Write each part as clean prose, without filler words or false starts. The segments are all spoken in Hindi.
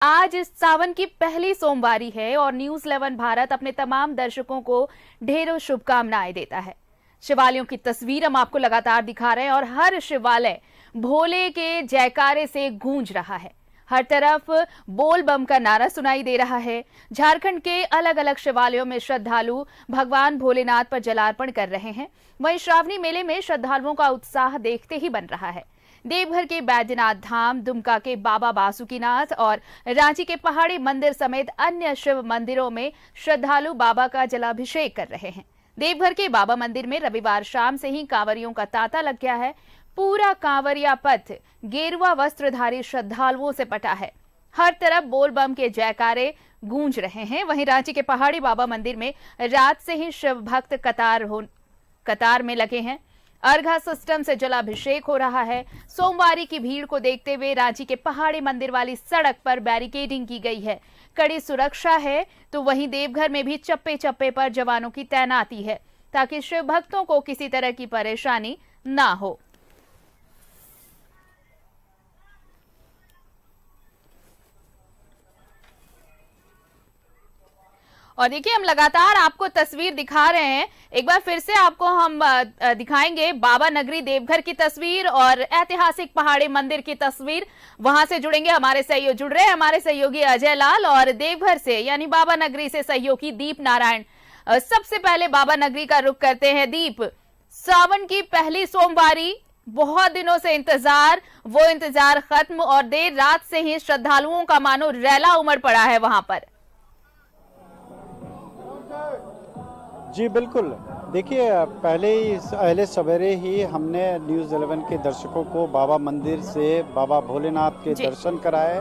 आज इस सावन की पहली सोमवारी है और न्यूज 11 भारत अपने तमाम दर्शकों को ढेरों शुभकामनाएं देता है। शिवालयों की तस्वीर हम आपको लगातार दिखा रहे हैं और हर शिवालय भोले के जयकारे से गूंज रहा है। हर तरफ बोल बम का नारा सुनाई दे रहा है। झारखंड के अलग अलग शिवालयों में श्रद्धालु भगवान भोलेनाथ पर जलार्पण कर रहे हैं। वहीं श्रावणी मेले में श्रद्धालुओं का उत्साह देखते ही बन रहा है। देवघर के बैद्यनाथ धाम, दुमका के बाबा बासुकीनाथ और रांची के पहाड़ी मंदिर समेत अन्य शिव मंदिरों में श्रद्धालु बाबा का जलाभिषेक कर रहे हैं। देवघर के बाबा मंदिर में रविवार शाम से ही कांवरियों का तांता लग गया है। पूरा कांवरिया पथ गेरुआ वस्त्रधारी श्रद्धालुओं से पटा है। हर तरफ बोल बम के जयकारे गूंज रहे हैं। वहीं रांची के पहाड़ी बाबा मंदिर में रात से ही शिव भक्त कतार में लगे हैं। अर्घा सिस्टम से जलाभिषेक हो रहा है। सोमवारी की भीड़ को देखते हुए रांची के पहाड़ी मंदिर वाली सड़क पर बैरिकेडिंग की गई है। कड़ी सुरक्षा है तो वहीं देवघर में भी चप्पे चप्पे पर जवानों की तैनाती है ताकि शिव भक्तों को किसी तरह की परेशानी ना हो। और देखिए, हम लगातार आपको तस्वीर दिखा रहे हैं। एक बार फिर से आपको हम दिखाएंगे बाबा नगरी देवघर की तस्वीर और ऐतिहासिक पहाड़ी मंदिर की तस्वीर। वहां से जुड़ेंगे जुड़ रहे हैं हमारे सहयोगी अजय लाल और देवघर से यानी बाबा नगरी से सहयोगी दीप नारायण। सबसे पहले बाबा नगरी का रुख करते हैं। दीप, सावन की पहली सोमवारी, बहुत दिनों से इंतजार, वो इंतजार खत्म और देर रात से ही श्रद्धालुओं का मानो रैला उमड़ पड़ा है वहां पर। जी बिल्कुल, देखिए पहले सवेरे ही हमने न्यूज़ 11 के दर्शकों को बाबा मंदिर से बाबा भोलेनाथ के दर्शन कराए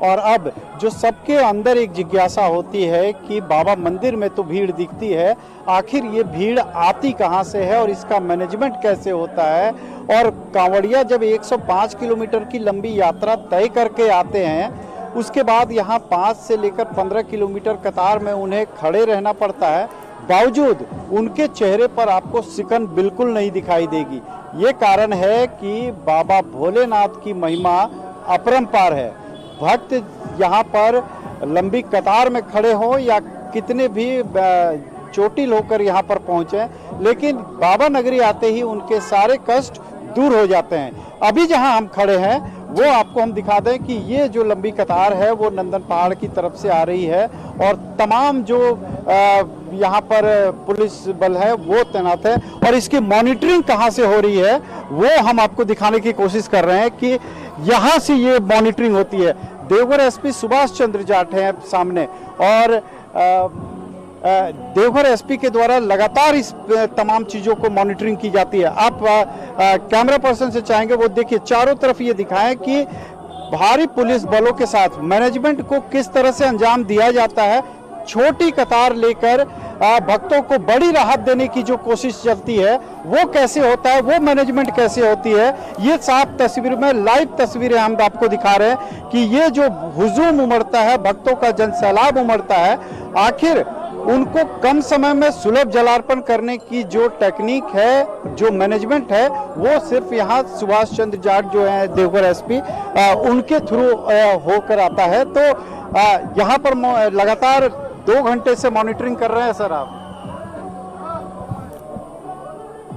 और अब जो सबके अंदर एक जिज्ञासा होती है कि बाबा मंदिर में तो भीड़ दिखती है, आखिर ये भीड़ आती कहाँ से है और इसका मैनेजमेंट कैसे होता है। और कांवड़िया जब 105 किलोमीटर की लंबी यात्रा तय करके आते हैं, उसके बाद यहाँ 5 से लेकर 15 किलोमीटर कतार में उन्हें खड़े रहना पड़ता है। बावजूद उनके चेहरे पर आपको सिकन बिल्कुल नहीं दिखाई देगी। ये कारण है कि बाबा भोलेनाथ की महिमा अपरंपार है। भक्त यहाँ पर लंबी कतार में खड़े हों या कितने भी चोटिल होकर यहाँ पर पहुँचे, लेकिन बाबा नगरी आते ही उनके सारे कष्ट दूर हो जाते हैं। अभी जहाँ हम खड़े हैं वो आपको हम दिखा दें कि ये जो लंबी कतार है वो नंदन पहाड़ की तरफ से आ रही है और तमाम जो यहाँ पर पुलिस बल है वो तैनात है और इसकी मॉनिटरिंग कहाँ से हो रही है वो हम आपको दिखाने की कोशिश कर रहे हैं कि यहाँ से ये मॉनिटरिंग होती है। देवघर एसपी सुभाष चंद्र जाट हैं सामने और देवघर एसपी के द्वारा लगातार इस तमाम चीज़ों को मॉनिटरिंग की जाती है। आप कैमरा पर्सन से चाहेंगे वो देखिए चारों तरफ ये दिखाएं कि भारी पुलिस बलों के साथ मैनेजमेंट को किस तरह से अंजाम दिया जाता है। छोटी कतार लेकर भक्तों को बड़ी राहत देने की जो कोशिश चलती है वो कैसे होता है, वो मैनेजमेंट कैसे होती है, ये साफ तस्वीर में लाइव तस्वीरें हम आपको दिखा रहे हैं कि ये जो हुजूम उमड़ता है, भक्तों का जनसैलाब उमड़ता है, आखिर उनको कम समय में सुलभ जलार्पण करने की जो टेक्निक है, जो मैनेजमेंट है, वो सिर्फ यहाँ सुभाष चंद्र जाट जो है देवघर एसपी उनके थ्रू होकर आता है। तो यहाँ पर लगातार 2 घंटे से मॉनिटरिंग कर रहे हैं सर आप।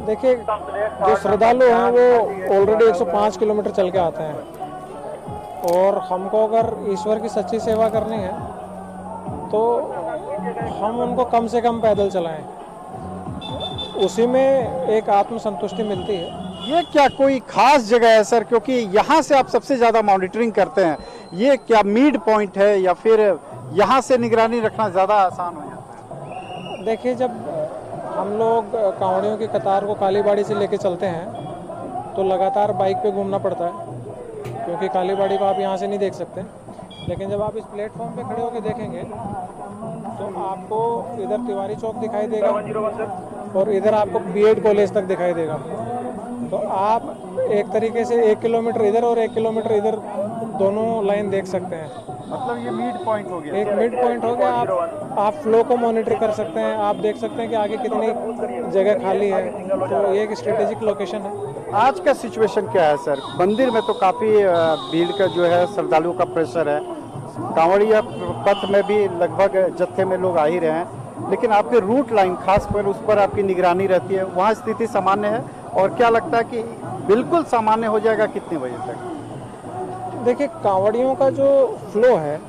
देखिए, जो श्रद्धालु हैं वो ऑलरेडी 105 किलोमीटर चल के आते हैं और हमको अगर ईश्वर की सच्ची सेवा करनी है तो हम उनको कम से कम पैदल चलाएं, उसी में एक आत्मसंतुष्टि मिलती है। ये क्या कोई खास जगह है सर, क्योंकि यहाँ से आप सबसे ज़्यादा मॉनिटरिंग करते हैं, ये क्या मीड पॉइंट है या फिर यहाँ से निगरानी रखना ज़्यादा आसान हो जाता है? देखिए, जब हम लोग कांवड़ियों की कतार को कालीबाड़ी से लेके चलते हैं तो लगातार बाइक पे घूमना पड़ता है क्योंकि कालीबाड़ी को आप यहाँ से नहीं देख सकते। लेकिन जब आप इस प्लेटफॉर्म पे खड़े होकर देखेंगे तो आपको इधर तिवारी चौक दिखाई देगा और इधर आपको बीएड कॉलेज तक दिखाई देगा। तो आप एक तरीके से 1 किलोमीटर इधर और 1 किलोमीटर इधर दोनों लाइन देख सकते हैं। मतलब ये मिड पॉइंट हो गया, एक मिड पॉइंट हो गया। आप फ्लो को मॉनिटर कर सकते हैं, आप देख सकते हैं कि आगे कितनी जगह खाली है। तो ये एक स्ट्रेटेजिक लोकेशन है। आज का सिचुएशन क्या है सर? मंदिर में तो काफ़ी भीड़ का जो है श्रद्धालुओं का प्रेशर है, कांवड़िया पथ में भी लगभग जत्थे में लोग आ ही रहे हैं, लेकिन आपके रूट लाइन खास पर उस पर आपकी निगरानी रहती है, वहाँ स्थिति सामान्य है और क्या लगता है कि बिल्कुल सामान्य हो जाएगा कितने बजे तक? देखिए, कांवड़ियों का जो फ्लो है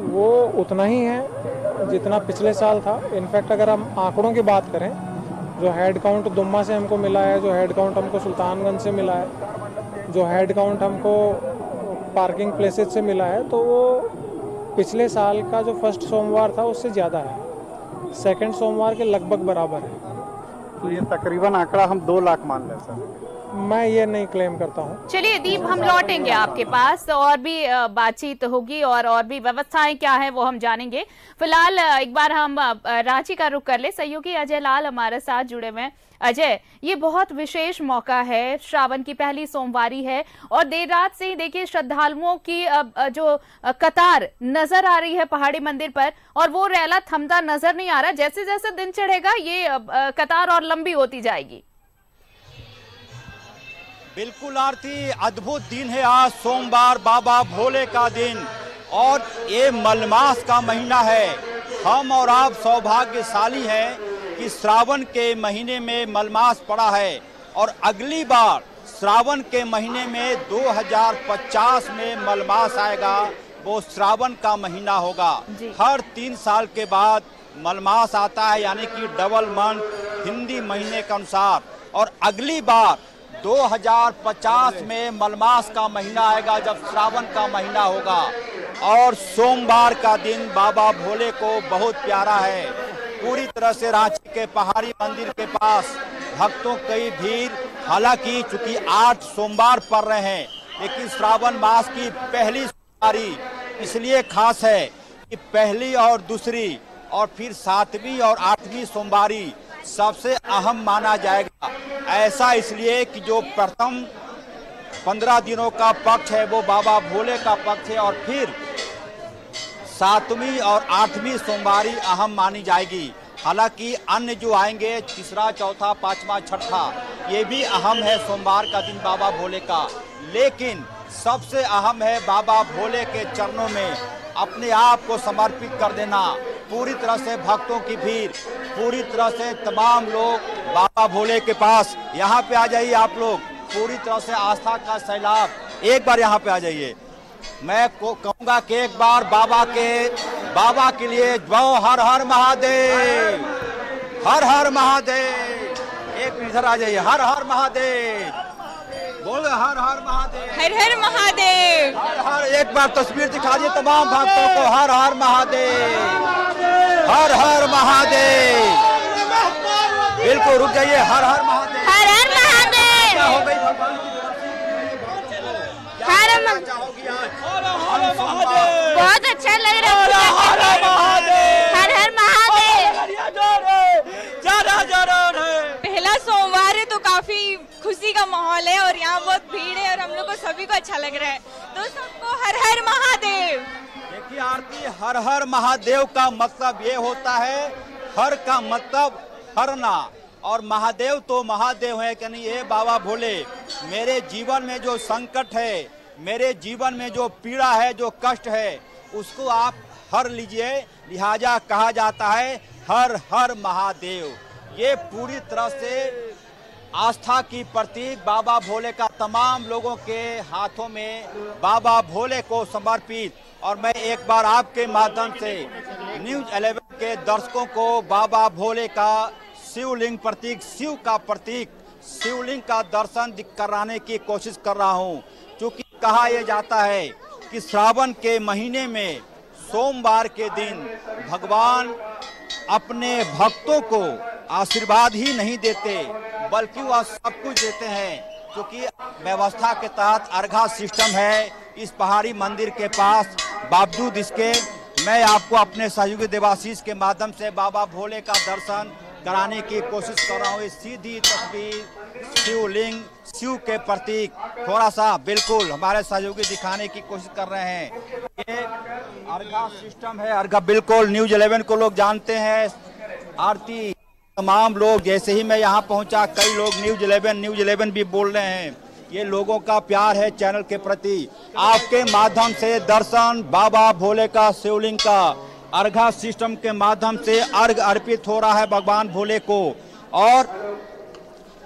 वो उतना ही है जितना पिछले साल था। इनफैक्ट अगर हम आंकड़ों की बात करें, जो हेड काउंट दुम्मा से हमको मिला है, जो हेड काउंट हमको सुल्तानगंज से मिला है, जो हेड काउंट हमको पार्किंग प्लेसेस से मिला है, तो वो पिछले साल का जो फर्स्ट सोमवार था उससे ज़्यादा है, सेकंड सोमवार के लगभग बराबर है। तो ये तकरीबन आंकड़ा हम 2 लाख मान लें सर। मैं ये नहीं क्लेम करता हूँ। चलिए दीप, हम लौटेंगे आपके पास और भी बातचीत होगी और भी व्यवस्थाएं क्या है वो हम जानेंगे। फिलहाल एक बार हम रांची का रुख कर ले। सहयोगी अजय लाल हमारे साथ जुड़े हुए हैं। अजय, ये बहुत विशेष मौका है, श्रावण की पहली सोमवारी है और देर रात से ही देखिए श्रद्धालुओं की जो कतार नजर आ रही है पहाड़ी मंदिर पर, और वो रैला थमता नजर नहीं आ रहा। जैसे जैसे दिन चढ़ेगा ये कतार और लंबी होती जाएगी। बिल्कुल आरती, अद्भुत दिन है आज, सोमवार, बाबा भोले का दिन, और ये मलमास का महीना है। हम और आप सौभाग्यशाली हैं कि श्रावण के महीने में मलमास पड़ा है, और अगली बार श्रावण के महीने में 2050 में मलमास आएगा, वो श्रावण का महीना होगा। हर 3 साल के बाद मलमास आता है, यानी कि डबल मंथ हिंदी महीने के अनुसार, और अगली बार 2050 में मलमास का महीना आएगा जब श्रावण का महीना होगा। और सोमवार का दिन बाबा भोले को बहुत प्यारा है। पूरी तरह से रांची के पहाड़ी मंदिर के पास भक्तों की भीड़, हालांकि चूंकि 8 सोमवार पड़ रहे हैं, लेकिन श्रावण मास की पहली सोमवारी इसलिए खास है कि पहली और दूसरी और फिर 7वीं और 8वीं सोमवारी सबसे अहम माना जाएगा। ऐसा इसलिए कि जो प्रथम 15 दिनों का पक्ष है वो बाबा भोले का पक्ष है, और फिर 7वीं और 8वीं सोमवारी अहम मानी जाएगी। हालांकि अन्य जो आएंगे, तीसरा, चौथा, 5वां, 6ठा, ये भी अहम है सोमवार का दिन बाबा भोले का, लेकिन सबसे अहम है बाबा भोले के चरणों में अपने आप को समर्पित कर देना। पूरी तरह से भक्तों की भीड़, पूरी तरह से तमाम लोग बाबा भोले के पास, यहाँ पे आ जाइए आप लोग, पूरी तरह से आस्था का सैलाब, एक बार यहाँ पे आ जाइए। मैं कहूँगा कि एक बार बाबा के लिए जय हर हर महादेव, हर हर महादेव। एक इधर आ जाइए, हर हर महादेव, बोल हर हर महादेव, हर हर महादेव, हर हर। एक बार तस्वीर दिखा दिए तमाम भक्तों को, हर हर महादेव, हर हर महादेव। बिल्कुल रुक जाइए, हर हर महादेव, हर हर महादेव। क्या हो गई भगवान की चाहोगी आज? बहुत अच्छा लग रहा है। हर हर महादेव, पहला सोमवार है तो काफी खुशी का माहौल है और यहाँ बहुत भीड़ है और हम लोग को सभी को अच्छा लग रहा है, तो सबको हर हर महादेव। देखिए आरती, हर हर महादेव का मतलब ये होता है, हर का मतलब हरना, और महादेव तो महादेव है कि नहीं, ये बाबा भोले मेरे जीवन में जो संकट है, मेरे जीवन में जो पीड़ा है, जो कष्ट है, उसको आप हर लीजिए, लिहाजा कहा जाता है हर हर महादेव। ये पूरी तरह से आस्था की प्रतीक बाबा भोले का तमाम लोगों के हाथों में बाबा भोले को समर्पित। और मैं एक बार आपके माध्यम से न्यूज़ 11 के दर्शकों को बाबा भोले का शिवलिंग प्रतीक, शिव का प्रतीक, शिवलिंग का दर्शन कराने की कोशिश कर रहा हूं। क्योंकि कहा यह जाता है कि श्रावण के महीने में सोमवार के दिन भगवान अपने भक्तों को आशीर्वाद ही नहीं देते, बल्कि वह सब कुछ देते हैं। क्योंकि व्यवस्था के तहत अर्घा सिस्टम है इस पहाड़ी मंदिर के पास। बावजूद इसके मैं आपको अपने सहयोगी देवाशीष के माध्यम से बाबा भोले का दर्शन कराने की कोशिश कर रहा हूँ। इस सीधी तस्वीर शिवलिंग, शिव के प्रतीक, थोड़ा सा बिल्कुल हमारे सहयोगी दिखाने की कोशिश कर रहे हैं। ये अर्घा सिस्टम है, अर्घा बिल्कुल न्यूज़ 11 को लोग जानते हैं। आरती तमाम लोग, जैसे ही मैं यहाँ पहुँचा कई लोग न्यूज़ 11 भी बोल रहे हैं ये लोगों का प्यार है चैनल के प्रति। आपके माध्यम से दर्शन बाबा भोले का शिवलिंग का अर्घा सिस्टम के माध्यम से अर्घ अर्पित हो रहा है भगवान भोले को। और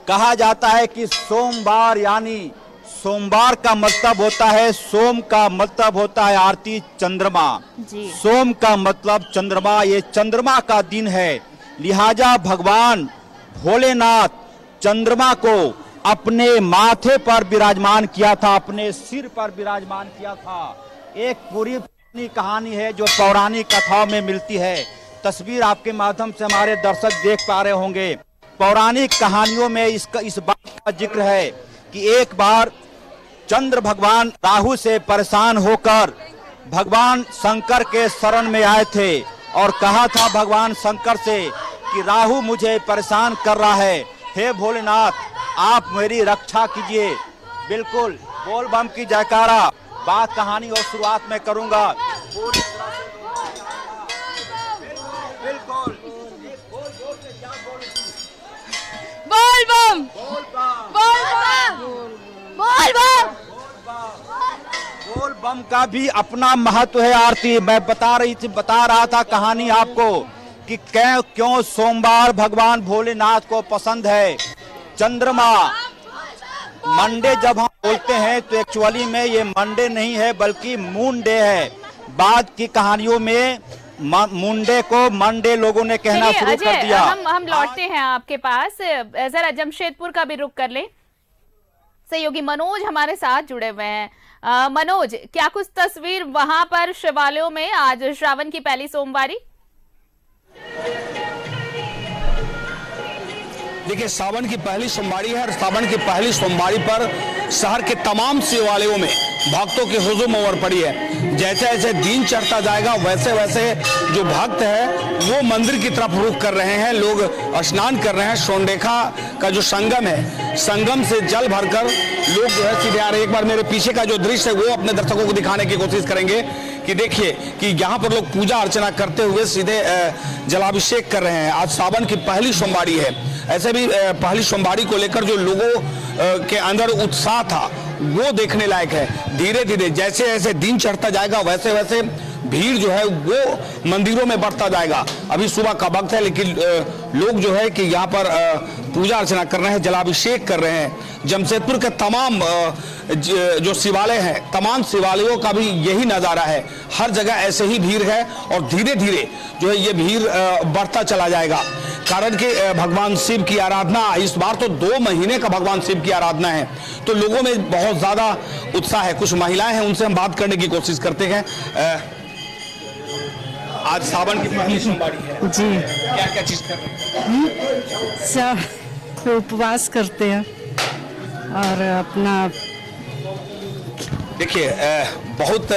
कहा जाता है कि सोमवार यानी सोमवार का मतलब होता है, सोम का मतलब होता है आरती चंद्रमा जी। सोम का मतलब चंद्रमा, ये चंद्रमा का दिन है, लिहाजा भगवान भोलेनाथ चंद्रमा को अपने माथे पर विराजमान किया था, अपने सिर पर विराजमान किया था। एक पूरी कहानी है जो पौराणिक कथाओं में मिलती है। तस्वीर आपके माध्यम से हमारे दर्शक देख पा रहे होंगे। पौराणिक कहानियों में इस बात का जिक्र है कि एक बार चंद्र भगवान राहु से परेशान होकर भगवान शंकर के शरण में आए थे और कहा था भगवान शंकर से कि राहु मुझे परेशान कर रहा है, हे भोलेनाथ आप मेरी रक्षा कीजिए। बिल्कुल बोल बम की जयकारा। बात कहानी और शुरुआत में करूंगा। बिल्कुल बोल बम बोल बम बोल बम। बोल बम का भी अपना महत्व है आरती। मैं बता रहा था कहानी आपको कि क्यों सोमवार भगवान भोलेनाथ को पसंद है। चंद्रमा मंडे जब हम बोलते हैं तो एक्चुअली में ये मंडे नहीं है बल्कि मून डे है। बाद की कहानियों में मुंडे को मंडे लोगों ने कहना शुरू कर दिया। हम लौटते हैं आपके पास, जरा जमशेदपुर का भी रुख कर ले। सहयोगी मनोज हमारे साथ जुड़े हुए हैं। मनोज, क्या कुछ तस्वीर वहां पर शिवालयों में आज श्रावण की पहली सोमवारी? देखिए, सावन की पहली सोमवारी है और सावन की पहली सोमवारी पर शहर के तमाम शिवालयों में भक्तों की हुजूम उमड़ पड़ी है। जैसे जैसे दिन चढ़ता जाएगा वैसे वैसे जो भक्त है वो मंदिर की तरफ रुख कर रहे हैं। लोग स्नान कर रहे हैं। सोनरेखा का जो संगम है, संगम से जल भरकर लोग जो है सीधे आ रहे हैं। एक बार मेरे पीछे का जो दृश्य है वो अपने दर्शकों को दिखाने की कोशिश करेंगे कि देखिए कि यहाँ पर लोग पूजा अर्चना करते हुए सीधे जलाभिषेक कर रहे हैं। आज सावन की पहली सोमवारी है। ऐसे भी पहली सोमवारी को लेकर जो लोगों के अंदर उत्साह था वो देखने लायक है। धीरे धीरे जैसे जैसे दिन चढ़ता जाएगा वैसे वैसे भीड़ जो है वो मंदिरों में बढ़ता जाएगा। अभी सुबह का वक्त है लेकिन लोग जो है कि यहाँ पर पूजा अर्चना कर रहे हैं, जलाभिषेक कर रहे हैं। जमशेदपुर के तमाम जो शिवालय हैं, तमाम शिवालयों का भी यही नज़ारा है। हर जगह ऐसे ही भीड़ है और धीरे धीरे जो है ये भीड़ बढ़ता चला जाएगा। कारण कि भगवान शिव की आराधना इस बार तो 2 महीने का भगवान शिव की आराधना है, तो लोगों में बहुत ज़्यादा उत्साह है। कुछ महिलाएं हैं, उनसे हम बात करने की कोशिश करते हैं। आज सावन की पहली सोमवारी है जी। क्या क्या चीज कर रहे हैं? सब उपवास करते हैं और अपना देखिए बहुत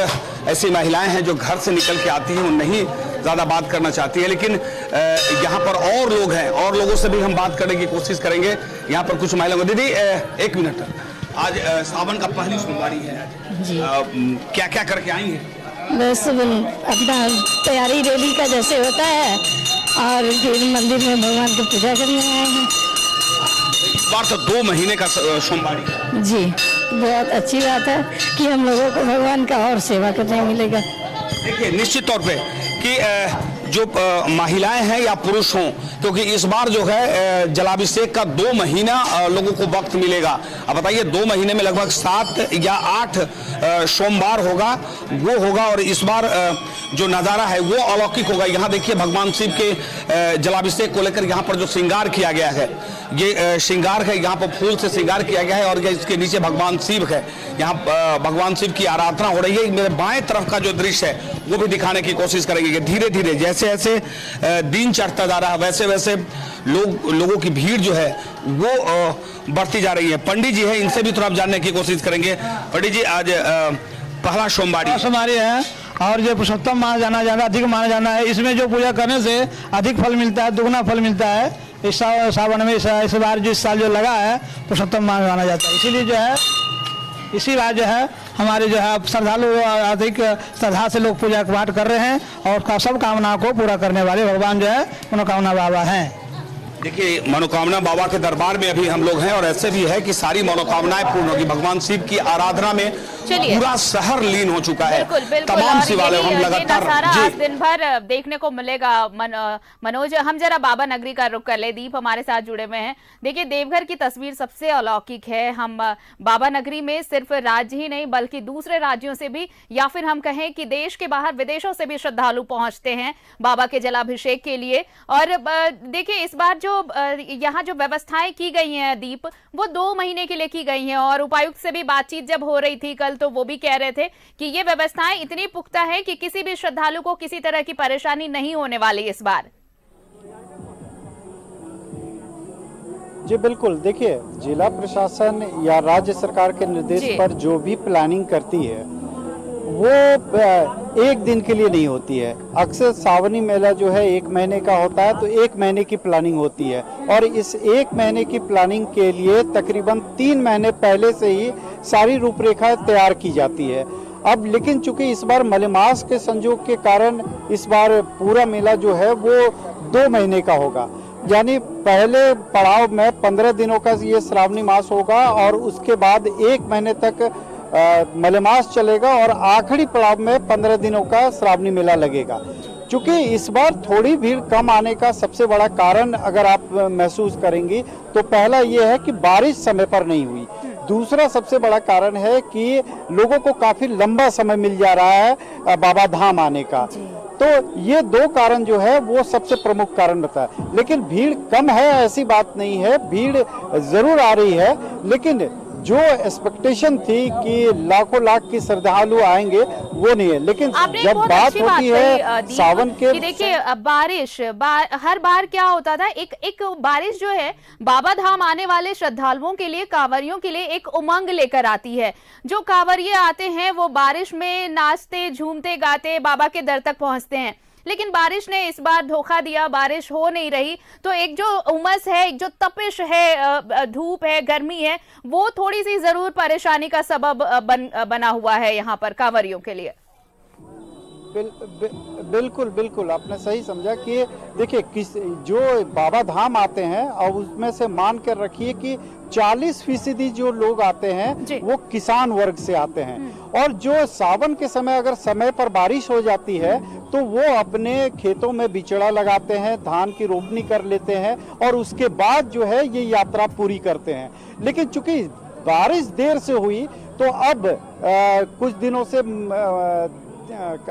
ऐसी महिलाएं हैं जो घर से निकल के आती हैं, वो नहीं ज़्यादा बात करना चाहती है, लेकिन यहाँ पर और लोग हैं और लोगों से भी हम बात करने की कोशिश करेंगे। यहाँ पर कुछ महिलाओं। दीदी 1 मिनट, आज सावन का पहली सोमवारी है जी। क्या क्या करके आई हैं? बस अपना तैयारी रैली का जैसे होता है और फिर मंदिर में भगवान की पूजा करने आए हैं। इस बार तो 2 महीने का सोमवारी है जी। बहुत अच्छी बात है कि हम लोगों को भगवान का और सेवा करने मिलेगा। देखिए निश्चित तौर पे कि जो महिलाएं हैं या पुरुष हों, क्योंकि इस बार जो है जलाभिषेक का 2 महीना लोगों को वक्त मिलेगा। अब बताइए 2 महीने में लगभग 7 या 8 सोमवार होगा, वो होगा। और इस बार जो नज़ारा है वो अलौकिक होगा। यहाँ देखिए भगवान शिव के जलाभिषेक को लेकर यहाँ पर जो श्रृंगार किया गया है, ये श्रृंगार है, यहाँ पर फूल से श्रृंगार किया गया है और इसके नीचे भगवान शिव है। यहाँ भगवान शिव की आराधना हो रही है। मेरे बाएं तरफ का जो दृश्य है वो भी दिखाने की कोशिश करेंगे कि धीरे धीरे जैसे जैसे दिन चढ़ता जा रहा है वैसे वैसे लोगों की भीड़ जो है वो बढ़ती जा रही है। पंडित जी है, इनसे भी थोड़ा जानने की कोशिश करेंगे। पंडित जी, आज पहला सोमवारी है और जो पुरुषोत्तम माना जाना अधिक माना जाना है। इसमें जो पूजा करने से अधिक फल मिलता है, दुगना फल मिलता है। इस सावन में इस बार जो इस साल जो लगा है पुरुषोत्तम माना जाता है। इसीलिए जो है इसी बार जो है हमारे जो है श्रद्धालु अधिक श्रद्धा से लोग पूजा पाठ कर रहे हैं और सब कामनाओं को पूरा करने वाले भगवान जो है मनोकामना बाबा हैं। देखिए, मनोकामना बाबा के दरबार में अभी हम लोग हैं और ऐसे भी है कि सारी मनोकामनाएं पूर्ण होगी। भगवान शिव की आराधना में चलिए। पूरा शहर लीन हो चुका है। बिल्कुल बिल्कुल। तमाम और शिवालय हम यही लगातार नजारा जी। आज दिन भर देखने को मिलेगा। मनोज, हम जरा बाबा नगरी का रुख कर ले। दीप हमारे साथ जुड़े हुए हैं। देखिए, देवघर की तस्वीर सबसे अलौकिक है। हम बाबा नगरी में सिर्फ राज्य ही नहीं बल्कि दूसरे राज्यों से भी, या फिर हम कहें कि देश के बाहर विदेशों से भी श्रद्धालु पहुंचते हैं बाबा के जलाभिषेक के लिए। और देखिए, इस बार जो यहाँ जो व्यवस्थाएं की गई हैं दीप, वो 2 महीने के लिए की गई हैं। और उपायुक्त से भी बातचीत जब हो रही थी कल, तो वो भी कह रहे थे कि ये व्यवस्थाएं इतनी पुख्ता है कि किसी भी श्रद्धालु को किसी तरह की परेशानी नहीं होने वाली इस बार। जी बिल्कुल, देखिए, जिला प्रशासन या राज्य सरकार के निर्देश पर जो भी प्लानिंग करती है वो एक दिन के लिए नहीं होती है। अक्सर सावनी मेला जो है 1 महीने का होता है, तो 1 महीने की प्लानिंग होती है और इस 1 महीने की प्लानिंग के लिए तकरीबन 3 महीने पहले से ही सारी रूपरेखा तैयार की जाती है। अब लेकिन चूंकि इस बार मलेमास के संयोग के कारण इस बार पूरा मेला जो है वो 2 महीने का होगा। यानी पहले पड़ाव में 15 दिनों का ये श्रावणी मास होगा और उसके बाद 1 महीने तक मलेमास चलेगा और आखिरी पड़ाव में 15 दिनों का श्रावणी मेला लगेगा। चूंकि इस बार थोड़ी भीड़ कम आने का सबसे बड़ा कारण अगर आप महसूस करेंगी तो पहला ये है कि बारिश समय पर नहीं हुई। दूसरा सबसे बड़ा कारण है कि लोगों को काफी लंबा समय मिल जा रहा है बाबा धाम आने का। तो ये 2 कारण जो है वो सबसे प्रमुख कारण बताया। लेकिन भीड़ कम है ऐसी बात नहीं है, भीड़ जरूर आ रही है, लेकिन जो एक्सपेक्टेशन थी कि लाखों लाख की श्रद्धालु आएंगे वो नहीं है। लेकिन जब बात होती है सावन के, देखिए बारिश हर बार क्या होता था, एक बारिश जो है बाबा धाम आने वाले श्रद्धालुओं के लिए, कांवरियों के लिए एक उमंग लेकर आती है। जो कांवरिये आते हैं वो बारिश में नाचते झूमते गाते बाबा के दर तक पहुंचते हैं। लेकिन बारिश ने इस बार धोखा दिया, बारिश हो नहीं रही। तो एक जो उमस है, एक जो तपिश है, धूप है, गर्मी है, वो थोड़ी सी जरूर परेशानी का सबब बना हुआ है यहाँ पर कांवरियों के लिए। बिल्कुल बिल्कुल, आपने सही समझा कि देखिए जो बाबा धाम आते हैं और उसमें से मान कर रखिए कि 40% जो लोग आते हैं वो किसान वर्ग से आते हैं। और जो सावन के समय अगर समय पर बारिश हो जाती है तो वो अपने खेतों में बिचड़ा लगाते हैं, धान की रोपनी कर लेते हैं और उसके बाद जो है ये यात्रा पूरी करते हैं। लेकिन चूंकि बारिश देर से हुई तो अब कुछ दिनों से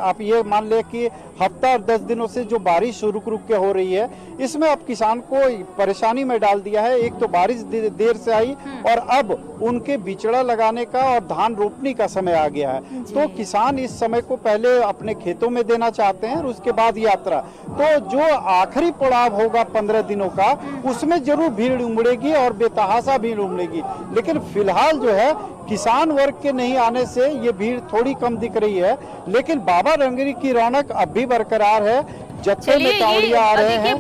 आप ये मान ले कि हफ्ता और 10 दिनों से जो बारिश रुक रुक के हो रही है, इसमें अब किसान को परेशानी में डाल दिया है। एक तो बारिश देर से आई और अब उनके बिचड़ा लगाने का और धान रोपनी का समय आ गया है। तो किसान इस समय को पहले अपने खेतों में देना चाहते हैं और उसके बाद यात्रा। तो जो आखिरी पड़ाव होगा 15 दिनों का, उसमें जरूर भीड़ उमड़ेगी और बेतहाशा भीड़ उमड़ेगी। लेकिन फिलहाल जो है किसान वर्ग के नहीं आने से ये भीड़ थोड़ी कम दिख रही है, लेकिन बाबा नगरी की रौनक अब भी बरकरार है। जत्थे में कांवड़िया आ रहे हैं।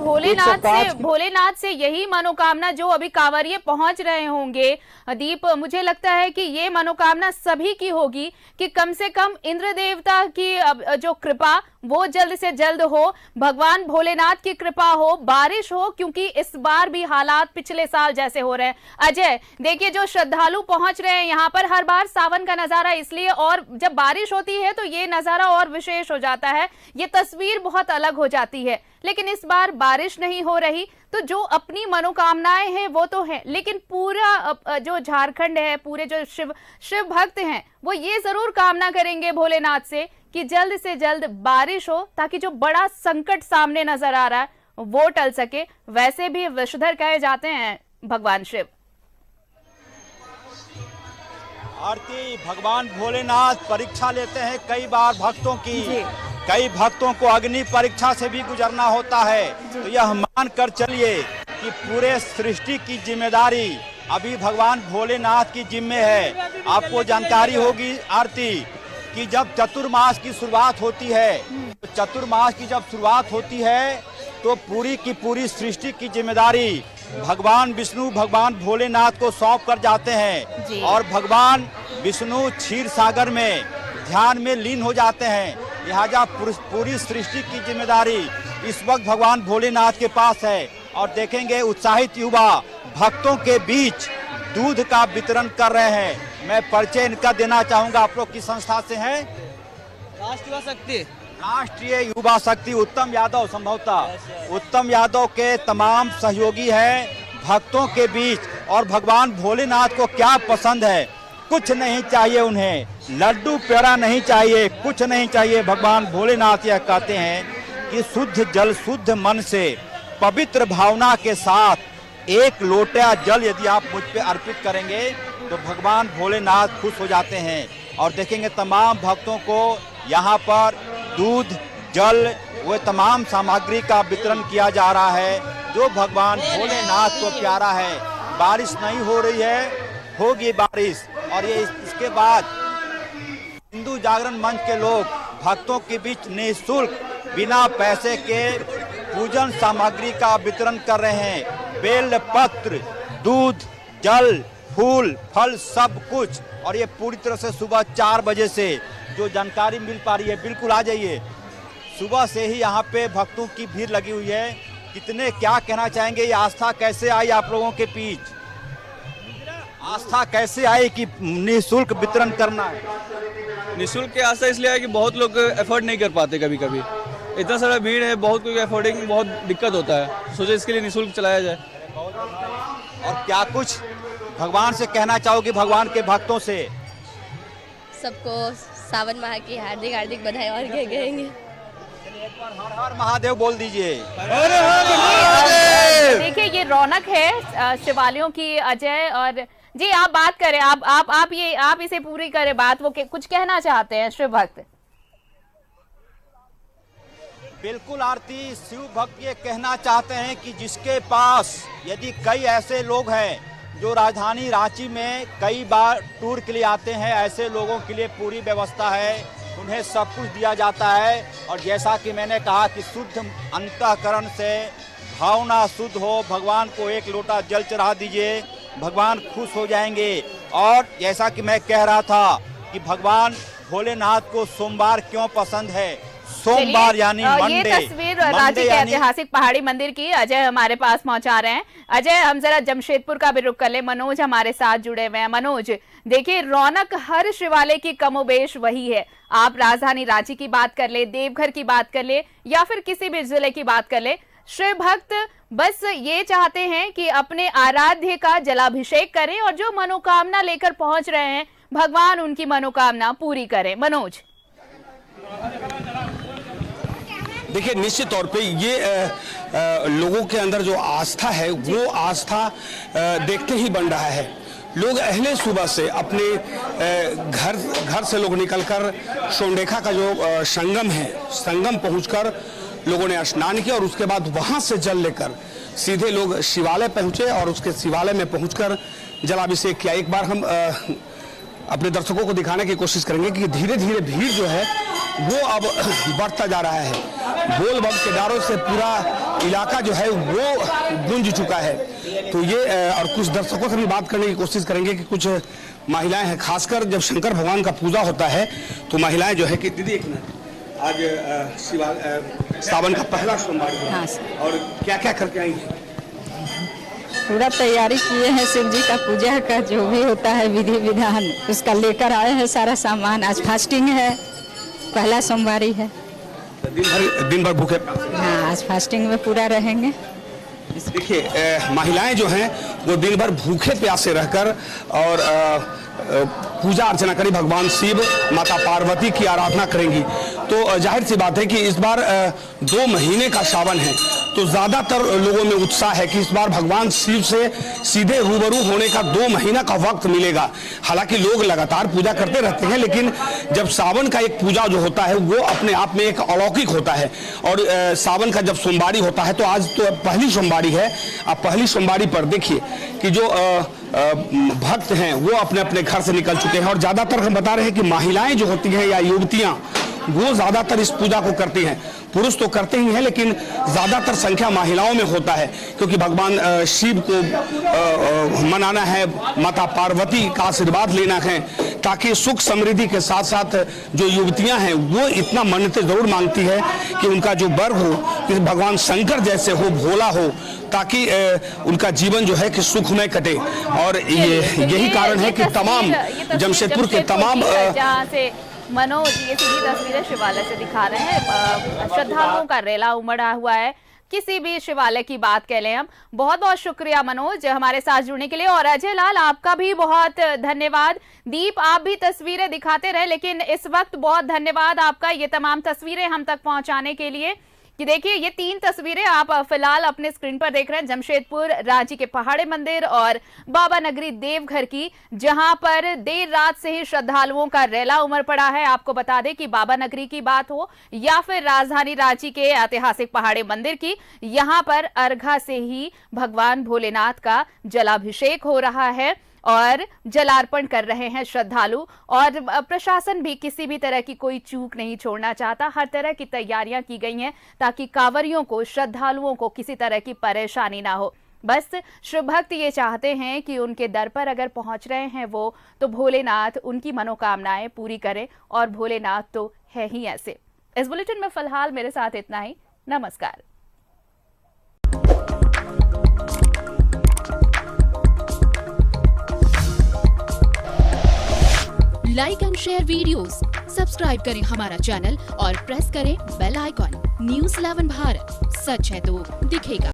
भोलेनाथ से यही मनोकामना जो अभी कांवरिये पहुंच रहे होंगे दीप, मुझे लगता है कि ये मनोकामना सभी की होगी कि कम से कम इंद्र देवता की जो कृपा वो जल्द से जल्द हो, भगवान भोलेनाथ की कृपा हो, बारिश हो, क्योंकि इस बार भी हालात पिछले साल जैसे हो रहे हैं। अजय, देखिए जो श्रद्धालु पहुंच रहे हैं यहाँ पर, हर बार सावन का नजारा इसलिए, और जब बारिश होती है तो ये नजारा और विशेष हो जाता है, ये तस्वीर बहुत अलग हो जाती है। लेकिन इस बार बारिश नहीं हो रही, तो जो अपनी मनोकामनाएं हैं वो तो है, लेकिन पूरा जो झारखंड है, पूरे जो शिव भक्त हैं, वो ये जरूर कामना करेंगे भोलेनाथ से कि जल्द से जल्द बारिश हो, ताकि जो बड़ा संकट सामने नजर आ रहा है वो टल सके। वैसे भी विषधर कहे जाते हैं भगवान शिव। आरती, भगवान भोलेनाथ परीक्षा लेते हैं कई बार भक्तों की। कई भक्तों को अग्नि परीक्षा से भी गुजरना होता है। तो यह मान कर चलिए कि पूरे सृष्टि की जिम्मेदारी अभी भगवान भोलेनाथ की जिम्मे है। आपको जानकारी होगी आरती कि जब चतुर्मास की शुरुआत होती है, तो चतुर्मास की जब शुरुआत होती है तो पूरी की पूरी सृष्टि की जिम्मेदारी भगवान विष्णु, भगवान भोलेनाथ को सौंप कर जाते हैं और भगवान विष्णु क्षीर सागर में ध्यान में लीन हो जाते हैं। लिहाजा पूरी सृष्टि की जिम्मेदारी इस वक्त भगवान भोलेनाथ के पास है। और देखेंगे उत्साहित युवा भक्तों के बीच दूध का वितरण कर रहे हैं। मैं परिचय इनका देना चाहूंगा। आप लोग किस संस्था से हैं? राष्ट्रीय युवा शक्ति उत्तम यादव, संभवतः उत्तम यादव के तमाम सहयोगी हैं भक्तों के बीच। और भगवान भोलेनाथ को क्या पसंद है? कुछ नहीं चाहिए उन्हें, लड्डू पेड़ा नहीं चाहिए, कुछ नहीं चाहिए। भगवान भोलेनाथ यह कहते हैं कि शुद्ध जल शुद्ध मन से पवित्र भावना के साथ एक लोटा जल यदि आप मुझ पे अर्पित करेंगे तो भगवान भोलेनाथ खुश हो जाते हैं। और देखेंगे तमाम भक्तों को यहाँ पर दूध, जल, व तमाम सामग्री का वितरण किया जा रहा है जो भगवान भोलेनाथ को प्यारा है। बारिश नहीं हो रही है, होगी बारिश। और ये इसके बाद हिंदू जागरण मंच के लोग भक्तों के बीच निःशुल्क बिना पैसे के पूजन सामग्री का वितरण कर रहे हैं। बेल पत्र, दूध, जल, फूल, फल, सब कुछ। और ये पूरी तरह से सुबह 4 बजे से जो जानकारी मिल पा रही है, बिल्कुल आ जाइए। सुबह से ही यहाँ पे भक्तों की भीड़ लगी हुई है। कितने क्या कहना चाहेंगे? ये आस्था कैसे आई आप लोगों के बीच? आस्था कैसे आई कि निःशुल्क वितरण करना है? निःशुल्क की आस्था इसलिए है कि बहुत लोग एफोर्ड नहीं कर पाते, कभी कभी इतना सारा भीड़ है, बहुत कोई एफोर्डिंग बहुत दिक्कत होता है, सोचे इसके लिए निःशुल्क चलाया जाए। और क्या कुछ भगवान से कहना चाहोगे, भगवान के भक्तों से? सबको सावन माह की हार्दिक हार्दिक बधाई और कहेंगे। एक बार हर हर महादेव बोल दीजिए। देखिए ये रौनक है शिवालयों की। अजय और जी आप बात करें, आप इसे पूरी करें बात। वो कुछ कहना चाहते हैं शिव भक्त? बिल्कुल आरती, शिव भक्त ये कहना चाहते हैं कि जिसके पास यदि कई ऐसे लोग हैं जो राजधानी रांची में कई बार टूर के लिए आते हैं, ऐसे लोगों के लिए पूरी व्यवस्था है, उन्हें सब कुछ दिया जाता है। और जैसा कि मैंने कहा कि शुद्ध अंतःकरण से भावना शुद्ध हो, भगवान को एक लोटा जल चढ़ा दीजिए, भगवान खुश हो जाएंगे। और जैसा कि मैं कह रहा था कि भगवान भोलेनाथ को सोमवार क्यों पसंद है, सोमवार यानी मंडे। ये तस्वीर रांची के ऐतिहासिक पहाड़ी मंदिर की अजय हमारे पास पहुंचा रहे हैं। अजय, हम जरा जमशेदपुर का भी रुख कर ले। मनोज हमारे साथ जुड़े हुए हैं। मनोज, देखिए रौनक हर शिवालय की कमोबेश वही है। आप राजधानी रांची की बात कर ले, देवघर की बात कर ले, या फिर किसी भी जिले की बात कर ले, शिव भक्त बस ये चाहते हैं कि अपने आराध्य का जलाभिषेक करें और जो मनोकामना लेकर पहुंच रहे हैं भगवान उनकी मनोकामना पूरी करें। मनोज, देखिए निश्चित तौर पे ये लोगों के अंदर जो आस्था है वो आस्था देखते ही बन रहा है। लोग अहले सुबह से अपने घर से लोग निकलकर सोंडेखा का जो संगम है, संगम पहुंचकर लोगों ने स्नान किया और उसके बाद वहां से जल लेकर सीधे लोग शिवालय पहुंचे और उसके शिवालय में पहुंचकर जलाभिषेक किया। एक बार हम अपने दर्शकों को दिखाने की कोशिश करेंगे कि धीरे धीरे भीड़ जो है वो अब बढ़ता जा रहा है। बोल बम के नारों से पूरा इलाका जो है वो गूंज चुका है। तो ये और कुछ दर्शकों से भी बात करने की कोशिश करेंगे कि कुछ महिलाएं हैं, खासकर जब शंकर भगवान का पूजा होता है तो महिलाएं जो है कि दीदी एक मिनट, आज सावन का पहला सोमवार है। हाँ और क्या क्या करके आई हैं? पूरा तैयारी किए हैं शिव जी का पूजा का जो भी होता है विधि विधान उसका लेकर आए हैं सारा सामान। आज फास्टिंग है, पहला सोमवारी है। दिन भर भूखे? हाँ, आज फास्टिंग में पूरा रहेंगे। देखिए महिलाएं जो हैं वो दिन भर भूखे प्यासे रहकर और पूजा अर्चना करी, भगवान शिव, माता पार्वती की आराधना करेंगी। तो जाहिर सी बात है कि इस बार 2 महीने का सावन है तो ज्यादातर लोगों में उत्साह है कि इस बार भगवान शिव से सीधे रूबरू होने का 2 महीना का वक्त मिलेगा। हालांकि लोग लगातार पूजा करते रहते हैं, लेकिन जब सावन का एक पूजा जो होता है वो अपने आप में एक अलौकिक होता है। और सावन का जब सोमवारी होता है तो आज तो पहली सोमवारी है। अब पहली सोमवारी पर देखिए कि जो भक्त हैं वो अपने अपने घर से निकल चुके हैं और ज्यादातर हम बता रहे हैं कि महिलाएं जो होती हैं या युवतियां वो ज्यादातर इस पूजा को करती हैं। पुरुष तो करते ही हैं, लेकिन ज्यादातर संख्या महिलाओं में होता है, क्योंकि भगवान शिव को मनाना है, माता पार्वती का आशीर्वाद लेना है, ताकि सुख समृद्धि के साथ साथ जो युवतियां हैं वो इतना मन्नतें जरूर मांगती है कि उनका जो वर हो कि भगवान शंकर जैसे हो, भोला हो, ताकि उनका जीवन जो है कि सुखमय कटे। और यही कारण है कि तमाम जमशेदपुर के तमाम जहाँ से मनोज ये सीधी तस्वीरें शिवालय से दिखा रहे हैं, श्रद्धालुओं का रेला उमड़ा हुआ है। किसी भी शिवालय की बात कह लें हम। बहुत बहुत शुक्रिया मनोज हमारे साथ जुड़ने के लिए, और अजय लाल आपका भी बहुत धन्यवाद। दीप आप भी तस्वीरें दिखाते रहे, लेकिन इस वक्त बहुत धन्यवाद आपका ये तमाम तस्वीरें हम तक पहुंचाने के लिए। कि देखिए ये 3 तस्वीरें आप फिलहाल अपने स्क्रीन पर देख रहे हैं, जमशेदपुर रांची के पहाड़ी मंदिर और बाबा नगरी देवघर की, जहां पर देर रात से ही श्रद्धालुओं का रेला उमड़ पड़ा है। आपको बता दें कि बाबा नगरी की बात हो या फिर राजधानी रांची के ऐतिहासिक पहाड़ी मंदिर की, यहां पर अर्घा से ही भगवान भोलेनाथ का जलाभिषेक हो रहा है और जलार्पण कर रहे हैं श्रद्धालु। और प्रशासन भी किसी भी तरह की कोई चूक नहीं छोड़ना चाहता। हर तरह की तैयारियां की गई हैं ताकि कांवरियों को, श्रद्धालुओं को किसी तरह की परेशानी ना हो। बस शिव भक्त ये चाहते हैं कि उनके दर पर अगर पहुंच रहे हैं वो, तो भोलेनाथ उनकी मनोकामनाएं पूरी करें, और भोलेनाथ तो है ही ऐसे। इस बुलेटिन में फिलहाल मेरे साथ इतना ही। नमस्कार। Like and share videos, subscribe करें हमारा चैनल और प्रेस करें बेल आइकॉन। न्यूज़ 11 भारत, सच है तो दिखेगा।